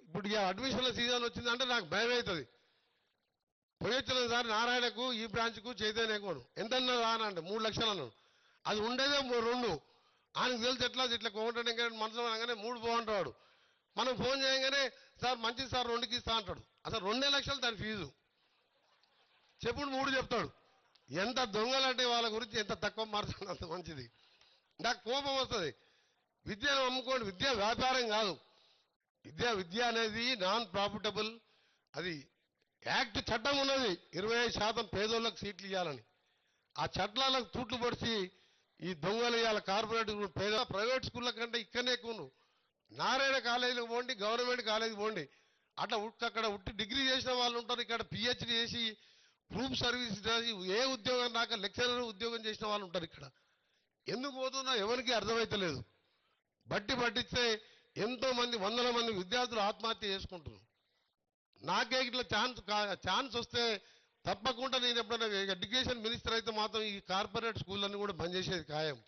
ఇప్పుడు ఇక అడ్మిషన్ల సీజన్ వచ్చిందంటే నాకు భయం అవుతుంది. పోయొచ్చిన సార్ నారాయణకు ఈ బ్రాంచ్కు చైతన్యకు ఎంతన్నా రానంటే 3 లక్షలు అన్నాడు. అది ఉండేదే 2. ఆయనకు తెలిసి ఇట్లా కోమంటే మనసులో అనగానే 3 పోంటాడు. మనం ఫోన్ చేయగానే సార్ మంచిది సార్ 2కి ఇస్తా అంటాడు. అసలు 2 లక్షలు దాని ఫీజు. చెప్పుడు 3 చెప్తాడు. ఎంత దొంగలంటే వాళ్ళ గురించి ఎంత తక్కువ మార్చాలి అంత మంచిది. నాకు కోపం వస్తుంది. విద్యను అమ్ముకోండి, విద్య వ్యాపారం కాదు. విద్య అనేది నాన్ ప్రాఫిటబుల్. అది యాక్ట్ చట్టం ఉన్నది 25% పేదోళ్ళకు సీట్లు ఇవ్వాలని. ఆ చట్టాలకు తూట్లు పొడిచి ఈ దొంగలు ఇవ్వాలి. కార్పొరేట్ పేద ప్రైవేట్ స్కూళ్ళ కంటే ఇక్కడనే ఎక్కువ. నారాయణ కాలేజీలకు పోండి, గవర్నమెంట్ కాలేజీకి పోండి, అట్లా అక్కడ ఉట్టి డిగ్రీ చేసిన వాళ్ళు ఉంటారు. ఇక్కడ పిహెచ్డి చేసి ప్రూఫ్ సర్వీస్ చేసి ఏ ఉద్యోగం రాక లెక్చరర్ ఉద్యోగం చేసిన వాళ్ళు ఉంటారు. ఇక్కడ ఎందుకు పోతున్నా ఎవరికి అర్థమైతలేదు. పట్టిస్తే ఎంతో మంది 100ల మంది విద్యార్థులు ఆత్మహత్య చేసుకుంటున్నారు. నాకే ఇట్లా ఛాన్స్ వస్తే తప్పకుండా నేను ఎప్పుడైనా ఎడ్యుకేషన్ మినిస్టర్ అయితే మాత్రం ఈ కార్పొరేట్ స్కూళ్ళన్నీ కూడా బంద్ చేసేది ఖాయం.